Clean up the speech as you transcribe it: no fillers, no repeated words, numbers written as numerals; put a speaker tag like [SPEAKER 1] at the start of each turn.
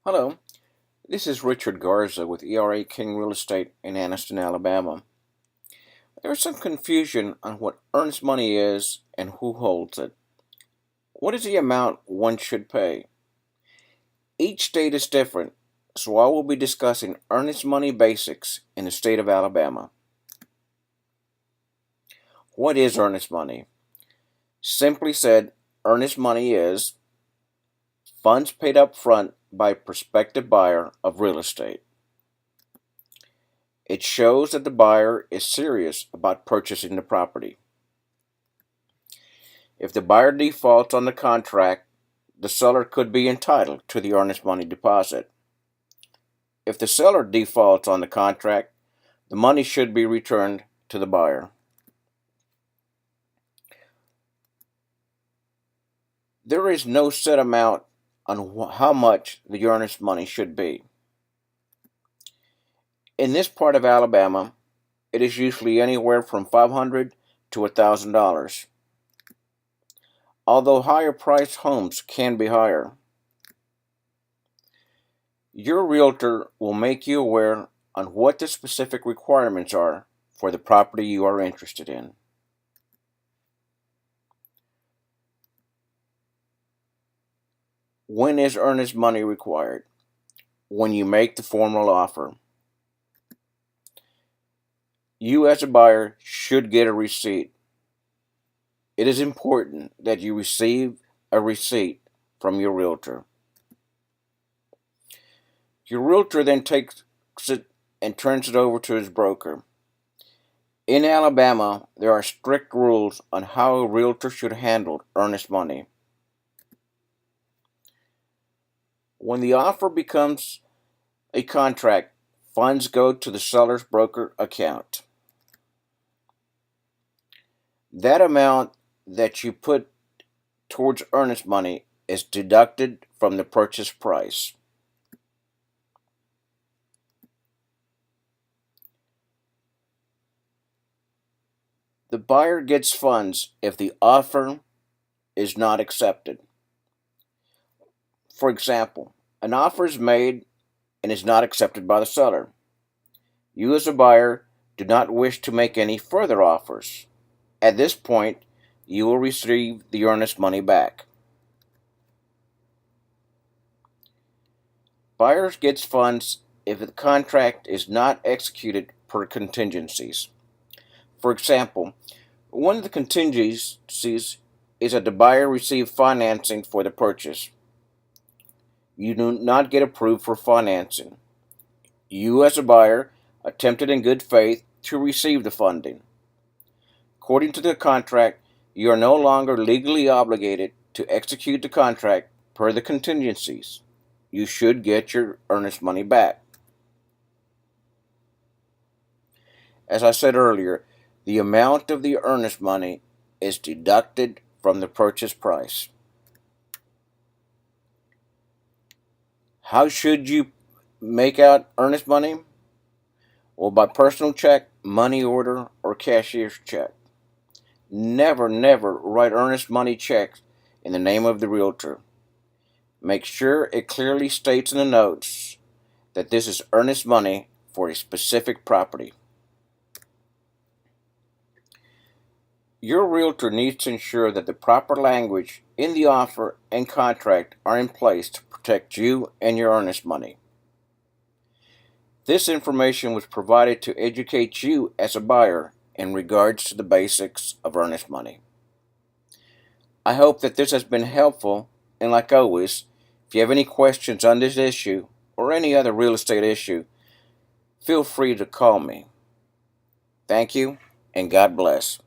[SPEAKER 1] Hello, this is Richard Garza with ERA King Real Estate in Earnest, Alabama. There's some confusion on what earnest money is and who holds it. What is the amount one should pay? Each state is different, so I will be discussing earnest money basics in the state of Alabama. What is earnest money? Simply said, earnest money is funds paid up front by a prospective buyer of real estate. It shows that the buyer is serious about purchasing the property. If the buyer defaults on the contract, the seller could be entitled to the earnest money deposit. If the seller defaults on the contract, the money should be returned to the buyer. There is no set amount on how much the earnest money should be. In this part of Alabama, it is usually anywhere from $500 to $1,000. Although higher priced homes can be higher. Your realtor will make you aware on what the specific requirements are for the property you are interested in. When is earnest money required? When you make the formal offer. You as a buyer should get a receipt. It is important that you receive a receipt from your realtor. Your realtor then takes it and turns it over to his broker. In Alabama, there are strict rules on how a realtor should handle earnest money. When the offer becomes a contract, funds go to the seller's broker account. That amount that you put towards earnest money is deducted from the purchase price. The buyer gets funds if the offer is not accepted. For example, an offer is made and is not accepted by the seller. You as a buyer do not wish to make any further offers. At this point, you will receive the earnest money back. Buyers gets funds if the contract is not executed per contingencies. For example, one of the contingencies is that the buyer receive financing for the purchase. You do not get approved for financing. You as a buyer attempted in good faith to receive the funding. According to the contract, you are no longer legally obligated to execute the contract per the contingencies. You should get your earnest money back. As I said earlier, the amount of the earnest money is deducted from the purchase price. How should you make out earnest money? Well, by personal check, money order, or cashier's check. Never write earnest money checks in the name of the realtor. Make sure it clearly states in the notes that this is earnest money for a specific property. Your realtor needs to ensure that the proper language in the offer and contract are in place to protect you and your earnest money. This information was provided to educate you as a buyer in regards to the basics of earnest money. I hope that this has been helpful, and like always, if you have any questions on this issue or any other real estate issue, feel free to call me. Thank you, and God bless.